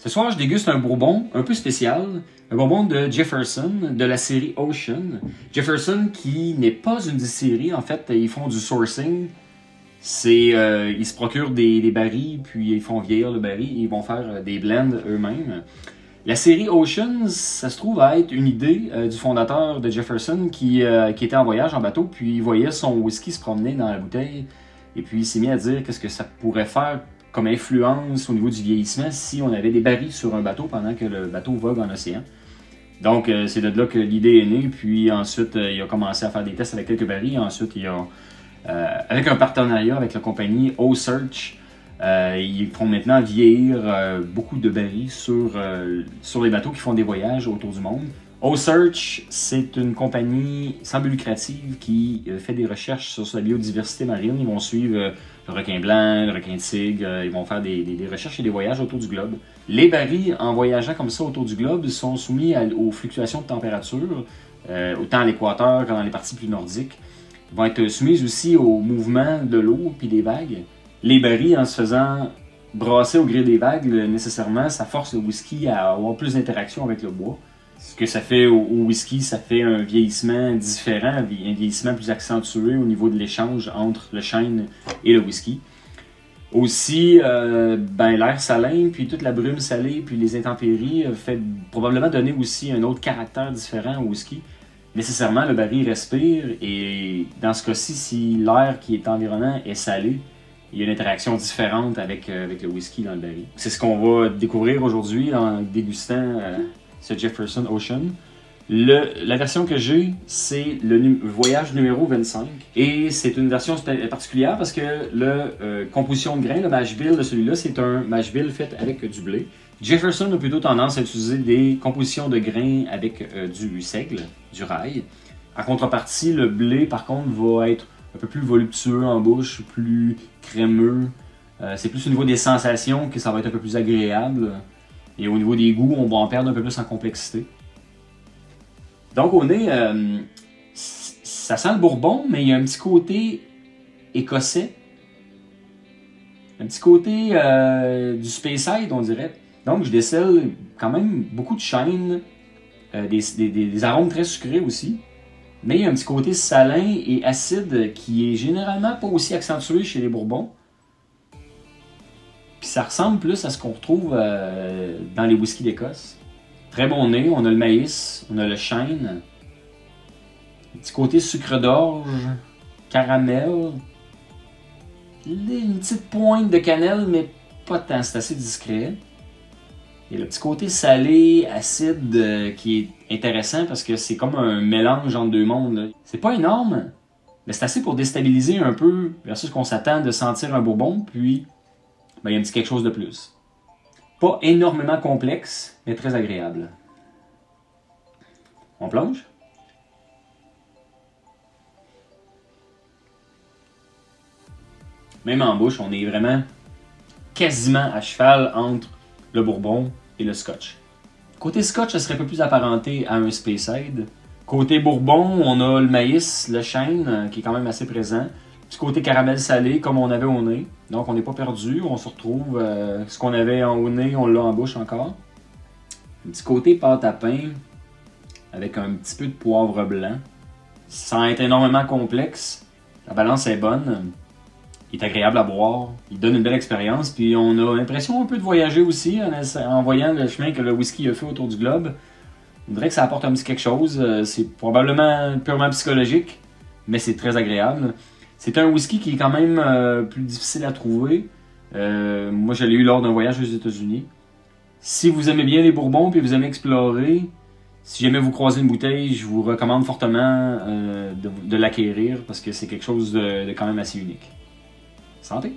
Ce soir, je déguste un bourbon un peu spécial, un bourbon de Jefferson, de la série Ocean. Jefferson qui n'est pas une distillerie, en fait, ils font du sourcing. Ils se procurent des barils, puis ils font vieillir le baril, et ils vont faire des blends eux-mêmes. La série Ocean, ça se trouve à être une idée du fondateur de Jefferson qui était en voyage en bateau, puis il voyait son whisky se promener dans la bouteille, et puis il s'est mis à dire qu'est-ce que ça pourrait faire comme influence au niveau du vieillissement si on avait des barils sur un bateau pendant que le bateau vogue en océan. Donc c'est de là que l'idée est née, puis ensuite il a commencé à faire des tests avec quelques barils, ensuite il a, avec un partenariat avec la compagnie O-Search, ils font maintenant vieillir beaucoup de barils sur les bateaux qui font des voyages autour du monde. O-Search, c'est une compagnie sans but lucratif qui fait des recherches sur la biodiversité marine. Ils vont suivre le requin blanc, le requin tigre, ils vont faire des recherches et des voyages autour du globe. Les barils, en voyageant comme ça autour du globe, sont soumis aux fluctuations de température, autant à l'équateur que dans les parties plus nordiques. Ils vont être soumis aussi au mouvement de l'eau et des vagues. Les barils, en se faisant brasser au gré des vagues, nécessairement, ça force le whisky à avoir plus d'interaction avec le bois. Ce que ça fait au whisky, ça fait un vieillissement différent, un vieillissement plus accentué au niveau de l'échange entre le chêne et le whisky. Aussi, l'air salin, puis toute la brume salée, puis les intempéries, fait probablement donner aussi un autre caractère différent au whisky. Nécessairement, le baril respire, et dans ce cas-ci, si l'air qui est environnant est salé, il y a une interaction différente avec le whisky dans le baril. C'est ce qu'on va découvrir aujourd'hui en dégustant ce Jefferson Ocean. La version que j'ai, c'est le voyage numéro 25. Et c'est une version particulière parce que la composition de grains, le mash bill de celui-là, c'est un mash bill fait avec du blé. Jefferson a plutôt tendance à utiliser des compositions de grains avec du seigle, du rail. En contrepartie, le blé, par contre, va être un peu plus voluptueux en bouche, plus crémeux. C'est plus au niveau des sensations que ça va être un peu plus agréable. Et au niveau des goûts, on va en perdre un peu plus en complexité. Donc au nez, ça sent le bourbon, mais il y a un petit côté écossais. Un petit côté du Speyside, on dirait. Donc je décèle quand même beaucoup de chêne, des arômes très sucrés aussi. Mais il y a un petit côté salin et acide qui est généralement pas aussi accentué chez les bourbons. Puis ça ressemble plus à ce qu'on retrouve dans les whiskies d'Écosse. Très bon nez, on a le maïs, on a le chêne. Un petit côté sucre d'orge, caramel. Une petite pointe de cannelle, mais pas tant, c'est assez discret. Et le petit côté salé, acide, qui est intéressant parce que c'est comme un mélange entre deux mondes. C'est pas énorme, mais c'est assez pour déstabiliser un peu versus qu'on s'attend de sentir un bourbon, puis il y a un petit quelque chose de plus. Pas énormément complexe, mais très agréable. On plonge? Même en bouche, on est vraiment quasiment à cheval entre le bourbon et le scotch. Côté scotch, ça serait un peu plus apparenté à un Speyside. Côté bourbon, on a le maïs, le chêne, qui est quand même assez présent. Du côté caramel salé, comme on avait au nez. Donc on n'est pas perdu, on se retrouve. Ce qu'on avait au nez, on l'a en bouche encore. Un petit côté pâte à pain, avec un petit peu de poivre blanc. Sans être énormément complexe, la balance est bonne. Il est agréable à boire, il donne une belle expérience, puis on a l'impression un peu de voyager aussi en voyant le chemin que le whisky a fait autour du globe. On dirait que ça apporte un petit quelque chose, c'est probablement purement psychologique, mais c'est très agréable. C'est un whisky qui est quand même plus difficile à trouver. Moi, je l'ai eu lors d'un voyage aux États-Unis. Si vous aimez bien les bourbons et vous aimez explorer, si jamais vous croisez une bouteille, je vous recommande fortement de l'acquérir parce que c'est quelque chose de quand même assez unique. Santé!